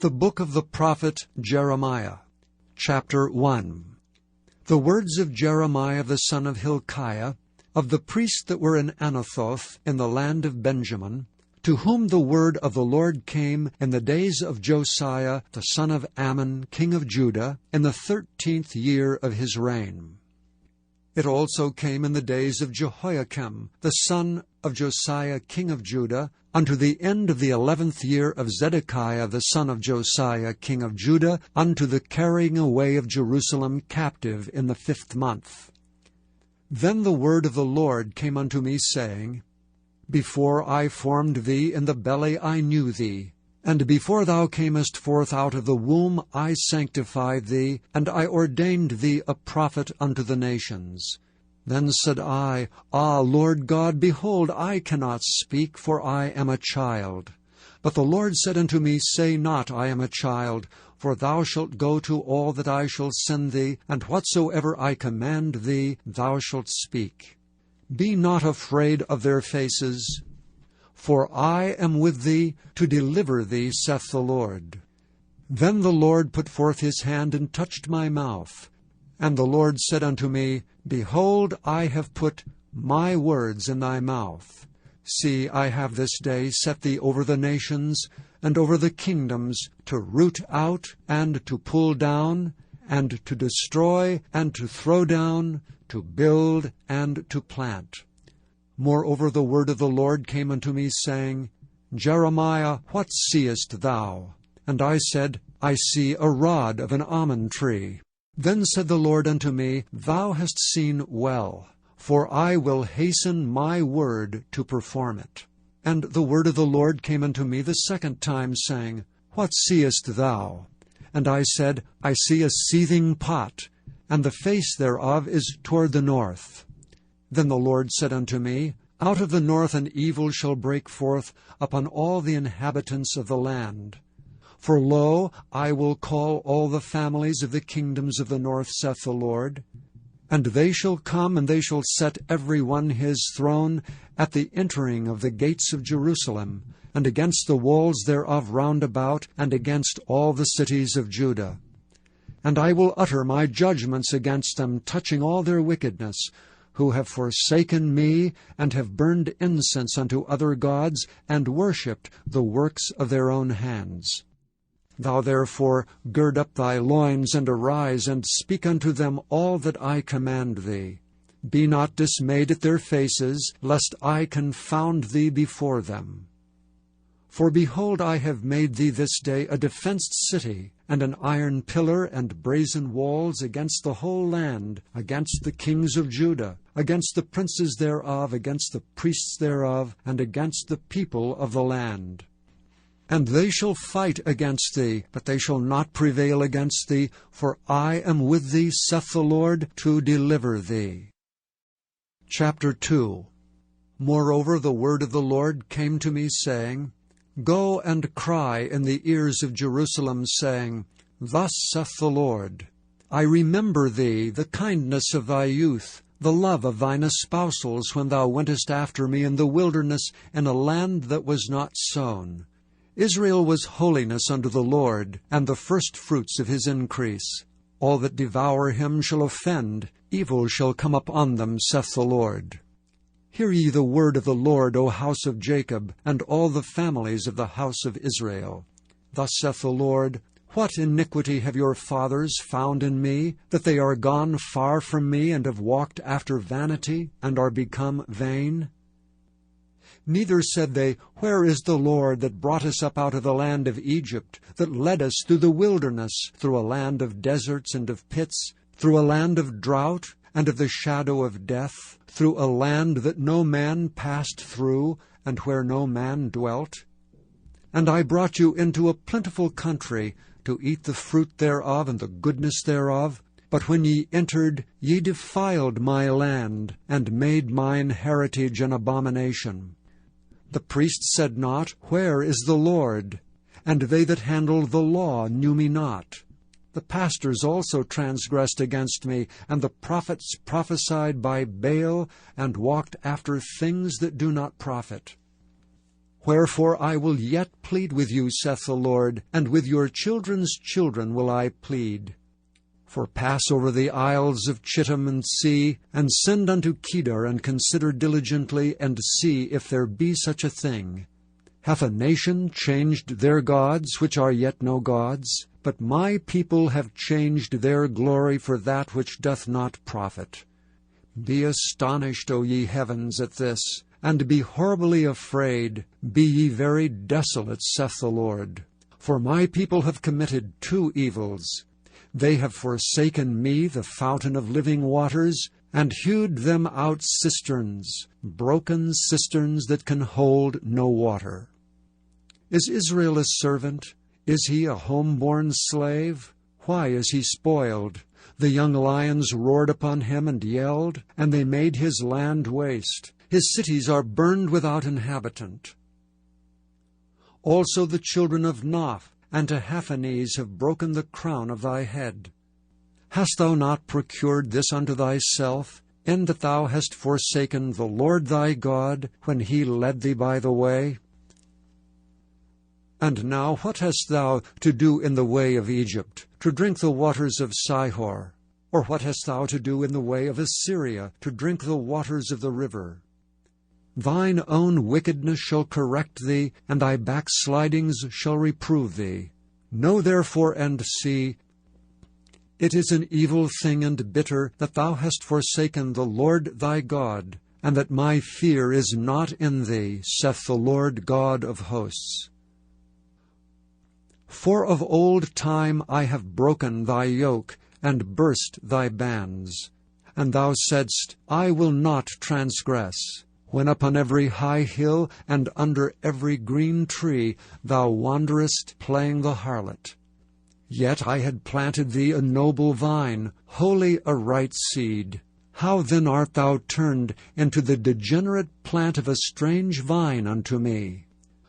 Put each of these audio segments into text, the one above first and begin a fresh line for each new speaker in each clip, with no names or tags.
The book of the prophet Jeremiah, chapter 1. The words of Jeremiah the son of Hilkiah, of the priests that were in Anathoth in the land of Benjamin, to whom the word of the Lord came in the days of Josiah the son of Ammon, king of Judah, in the 13th year of his reign. It also came in the days of Jehoiakim, the son of Josiah, king of Judah, unto the end of the 11th year of Zedekiah, the son of Josiah, king of Judah, unto the carrying away of Jerusalem captive in the 5th month. Then the word of the Lord came unto me, saying, Before I formed thee in the belly I knew thee, and before thou camest forth out of the womb I sanctified thee, and I ordained thee a prophet unto the nations. Then said I, Ah, Lord God, behold, I cannot speak, for I am a child. But the Lord said unto me, Say not, I am a child, for thou shalt go to all that I shall send thee, and whatsoever I command thee, thou shalt speak. Be not afraid of their faces, for I am with thee to deliver thee, saith the Lord. Then the Lord put forth his hand and touched my mouth. And the Lord said unto me, Behold, I have put my words in thy mouth. See, I have this day set thee over the nations, and over the kingdoms, to root out, and to pull down, and to destroy, and to throw down, to build, and to plant. Moreover the word of the Lord came unto me, saying, Jeremiah, what seest thou? And I said, I see a rod of an almond tree. Then said the Lord unto me, Thou hast seen well, for I will hasten my word to perform it. And the word of the Lord came unto me the 2nd time, saying, What seest thou? And I said, I see a seething pot, and the face thereof is toward the north. Then the Lord said unto me, Out of the north an evil shall break forth upon all the inhabitants of the land. For lo, I will call all the families of the kingdoms of the north, saith the Lord. And they shall come, and they shall set every one his throne at the entering of the gates of Jerusalem, and against the walls thereof round about, and against all the cities of Judah. And I will utter my judgments against them, touching all their wickedness, who have forsaken me, and have burned incense unto other gods, and worshipped the works of their own hands. Thou therefore gird up thy loins, and arise, and speak unto them all that I command thee. Be not dismayed at their faces, lest I confound thee before them. For behold, I have made thee this day a defenced city, and an iron pillar and brazen walls against the whole land, against the kings of Judah, against the princes thereof, against the priests thereof, and against the people of the land. And they shall fight against thee, but they shall not prevail against thee, for I am with thee, saith the Lord, to deliver thee. Chapter 2. Moreover the word of the Lord came to me, saying, Go and cry in the ears of Jerusalem, saying, Thus saith the Lord, I remember thee, the kindness of thy youth, the love of thine espousals, when thou wentest after me in the wilderness, in a land that was not sown. Israel was holiness unto the Lord, and the firstfruits of his increase. All that devour him shall offend, evil shall come upon them, saith the Lord. Hear ye the word of the Lord, O house of Jacob, and all the families of the house of Israel. Thus saith the Lord, What iniquity have your fathers found in me, that they are gone far from me, and have walked after vanity, and are become vain? Neither said they, Where is the Lord that brought us up out of the land of Egypt, that led us through the wilderness, through a land of deserts and of pits, through a land of drought and of the shadow of death, through a land that no man passed through, and where no man dwelt? And I brought you into a plentiful country, to eat the fruit thereof and the goodness thereof. But when ye entered, ye defiled my land, and made mine heritage an abomination. The priests said not, Where is the Lord? And they that handled the law knew me not. The pastors also transgressed against me, and the prophets prophesied by Baal, and walked after things that do not profit. Wherefore I will yet plead with you, saith the Lord, and with your children's children will I plead. For pass over the isles of Chittim and see, and send unto Kedar, and consider diligently, and see if there be such a thing. Hath a nation changed their gods, which are yet no gods? But my people have changed their glory for that which doth not profit. Be astonished, O ye heavens, at this, and be horribly afraid. Be ye very desolate, saith the Lord. For my people have committed two evils. They have forsaken me, the fountain of living waters, and hewed them out cisterns, broken cisterns that can hold no water. Is Israel a servant? Is he a home-born slave? Why is he spoiled? The young lions roared upon him and yelled, and they made his land waste. His cities are burned without inhabitant. Also the children of Noph and Tahaphanes have broken the crown of thy head. Hast thou not procured this unto thyself, in that thou hast forsaken the Lord thy God, when he led thee by the way? And now what hast thou to do in the way of Egypt, to drink the waters of Sihor? Or what hast thou to do in the way of Assyria, to drink the waters of the river? Thine own wickedness shall correct thee, and thy backslidings shall reprove thee. Know therefore and see, it is an evil thing and bitter that thou hast forsaken the Lord thy God, and that my fear is not in thee, saith the Lord God of hosts. For of old time I have broken thy yoke, and burst thy bands. And thou saidst, I will not transgress, when upon every high hill and under every green tree thou wanderest playing the harlot. Yet I had planted thee a noble vine, wholly a right seed. How then art thou turned into the degenerate plant of a strange vine unto me?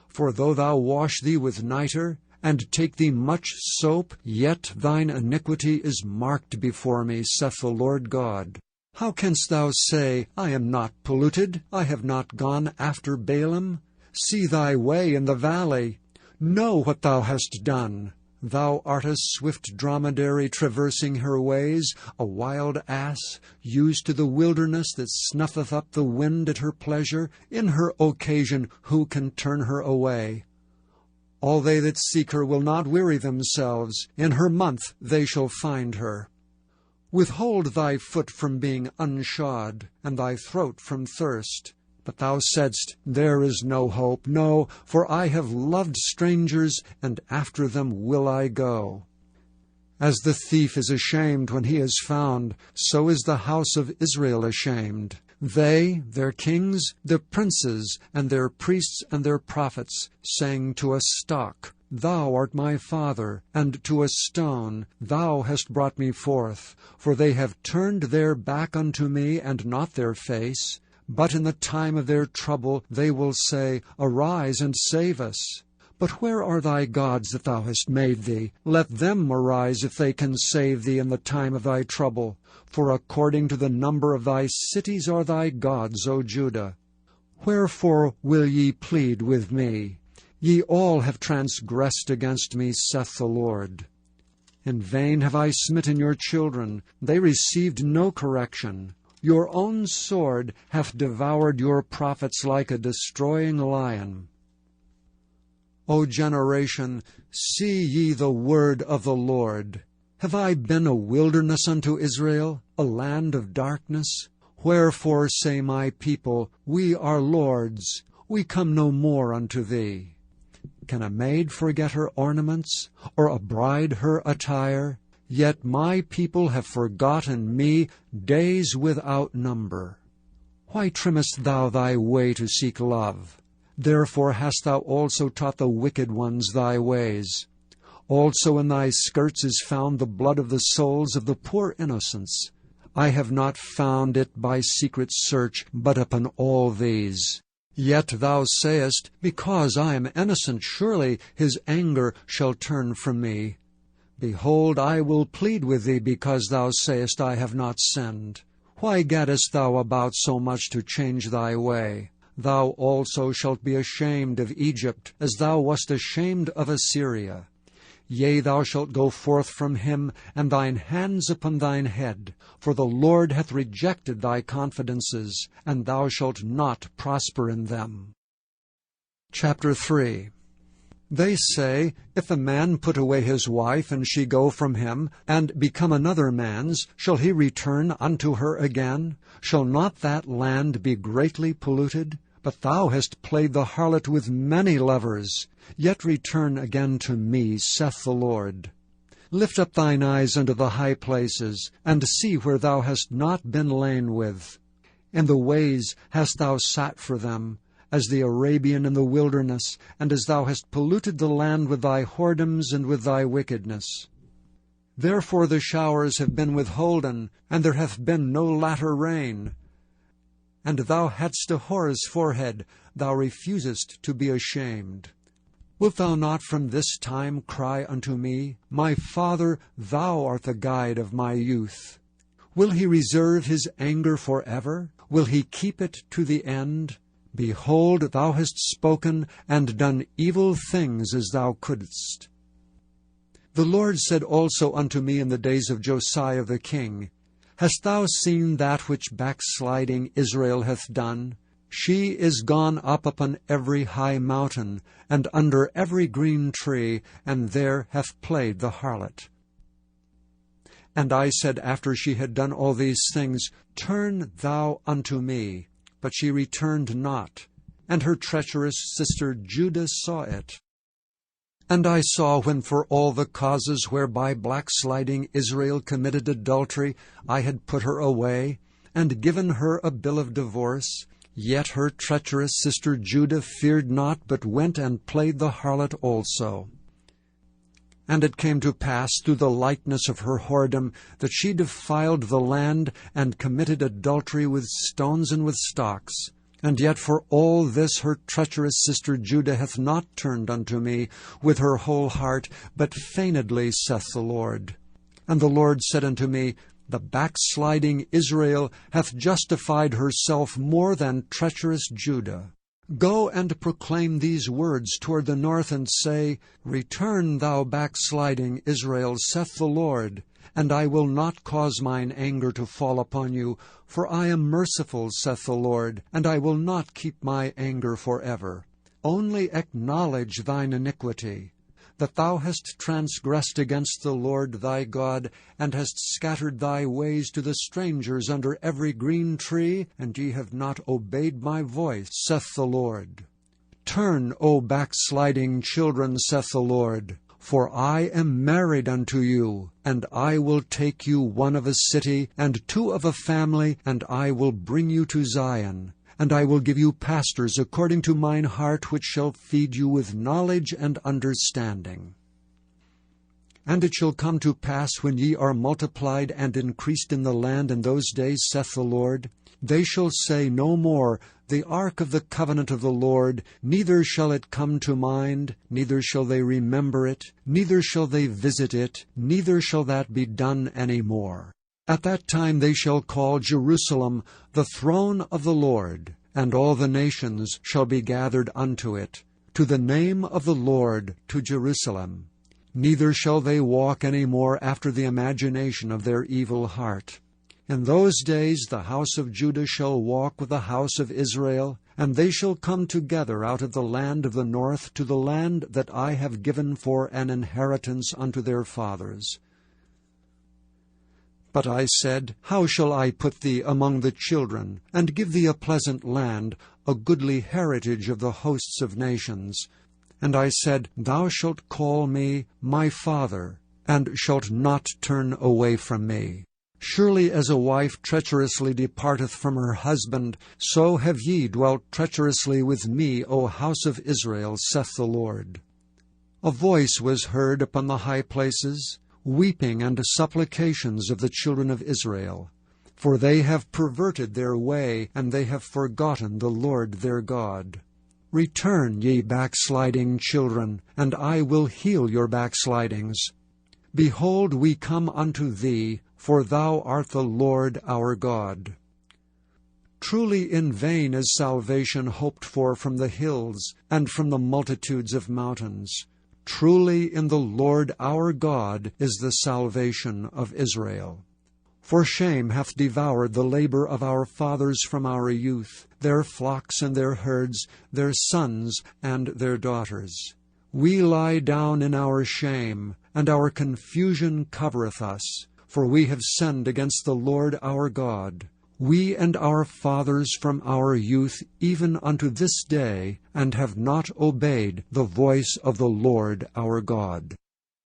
For though thou wash thee with nitre, and take thee much soap, yet thine iniquity is marked before me, saith the Lord God. How canst thou say, I am not polluted, I have not gone after Balaam? See thy way in the valley. Know what thou hast done. Thou art a swift dromedary traversing her ways, a wild ass, used to the wilderness that snuffeth up the wind at her pleasure. In her occasion who can turn her away? All they that seek her will not weary themselves. In her month they shall find her. Withhold thy foot from being unshod, and thy throat from thirst. But thou saidst, there is no hope. No, for I have loved strangers, and after them will I go. As the thief is ashamed when he is found, so is the house of Israel ashamed. They, their kings, their princes, and their priests and their prophets, sang to a stock, Thou art my father, and to a stone, Thou hast brought me forth. For they have turned their back unto me, and not their face. But in the time of their trouble they will say, Arise and save us. But where are thy gods that thou hast made thee? Let them arise if they can save thee in the time of thy trouble. For according to the number of thy cities are thy gods, O Judah. Wherefore will ye plead with me? Ye all have transgressed against me, saith the Lord. In vain have I smitten your children. They received no correction. Your own sword hath devoured your prophets like a destroying lion. O generation, see ye the word of the Lord. Have I been a wilderness unto Israel, a land of darkness? Wherefore say my people, We are lords, we come no more unto thee. Can a maid forget her ornaments, or a bride her attire? Yet my people have forgotten me days without number. Why trimmest thou thy way to seek love? Therefore hast thou also taught the wicked ones thy ways. Also in thy skirts is found the blood of the souls of the poor innocents. I have not found it by secret search, but upon all these. Yet thou sayest, Because I am innocent, surely his anger shall turn from me. Behold, I will plead with thee, because thou sayest, I have not sinned. Why gaddest thou about so much to change thy way? thou also shalt be ashamed of Egypt, as thou wast ashamed of Assyria. Yea, thou shalt go forth from him, and thine hands upon thine head. For the Lord hath rejected thy confidences, and thou shalt not prosper in them. Chapter 3. They say, if a man put away his wife, and she go from him, and become another man's, shall he return unto her again? Shall not that land be greatly polluted? But thou hast played the harlot with many lovers. Yet return again to me, saith the Lord. Lift up thine eyes unto the high places, and see where thou hast not been lain with. In the ways hast thou sat for them, as the Arabian in the wilderness, and as thou hast polluted the land with thy whoredoms and with thy wickedness. Therefore the showers have been withholden, and there hath been no latter rain. And thou hadst a whore's forehead, thou refusest to be ashamed. Wilt thou not from this time cry unto me, My Father, thou art the guide of my youth? Will he reserve his anger forever? Will he keep it to the end? Behold, thou hast spoken, and done evil things as thou couldst. The Lord said also unto me in the days of Josiah the king, Hast thou seen that which backsliding Israel hath done? She is gone up upon every high mountain, and under every green tree, and there hath played the harlot. And I said after she had done all these things, Turn thou unto me. But she returned not, and her treacherous sister Judah saw it. And I saw when for all the causes whereby backsliding Israel committed adultery, I had put her away, and given her a bill of divorce, yet her treacherous sister Judah feared not, but went and played the harlot also. And it came to pass through the likeness of her whoredom that she defiled the land, and committed adultery with stones and with stocks. And yet for all this her treacherous sister Judah hath not turned unto me with her whole heart, but feignedly, saith the Lord. And the Lord said unto me, The backsliding Israel hath justified herself more than treacherous Judah. Go and proclaim these words toward the north, and say, Return, thou backsliding Israel, saith the Lord, and I will not cause mine anger to fall upon you, for I am merciful, saith the Lord, and I will not keep my anger forever. Only acknowledge thine iniquity, that thou hast transgressed against the Lord thy God, and hast scattered thy ways to the strangers under every green tree, and ye have not obeyed my voice, saith the Lord. Turn, O backsliding children, saith the Lord, for I am married unto you, and I will take you one of a city, and two of a family, and I will bring you to Zion. And I will give you pastors according to mine heart, which shall feed you with knowledge and understanding. And it shall come to pass, when ye are multiplied and increased in the land in those days, saith the Lord, they shall say no more, The ark of the covenant of the Lord, neither shall it come to mind, neither shall they remember it, neither shall they visit it, neither shall that be done any more. At that time they shall call Jerusalem the throne of the Lord, and all the nations shall be gathered unto it, to the name of the Lord, to Jerusalem. Neither shall they walk any more after the imagination of their evil heart. In those days the house of Judah shall walk with the house of Israel, and they shall come together out of the land of the north to the land that I have given for an inheritance unto their fathers. But I said, How shall I put thee among the children, and give thee a pleasant land, a goodly heritage of the hosts of nations? And I said, Thou shalt call me my Father, and shalt not turn away from me. Surely as a wife treacherously departeth from her husband, so have ye dwelt treacherously with me, O house of Israel, saith the Lord. A voice was heard upon the high places, weeping and supplications of the children of Israel. For they have perverted their way, and they have forgotten the Lord their God. Return, ye backsliding children, and I will heal your backslidings. Behold, we come unto thee, for thou art the Lord our God. Truly in vain is salvation hoped for from the hills, and from the multitudes of mountains. Truly in the Lord our God is the salvation of Israel. For shame hath devoured the labor of our fathers from our youth, their flocks and their herds, their sons and their daughters. We lie down in our shame, and our confusion covereth us, for we have sinned against the Lord our God, we and our fathers from our youth even unto this day, and have not obeyed the voice of the Lord our God.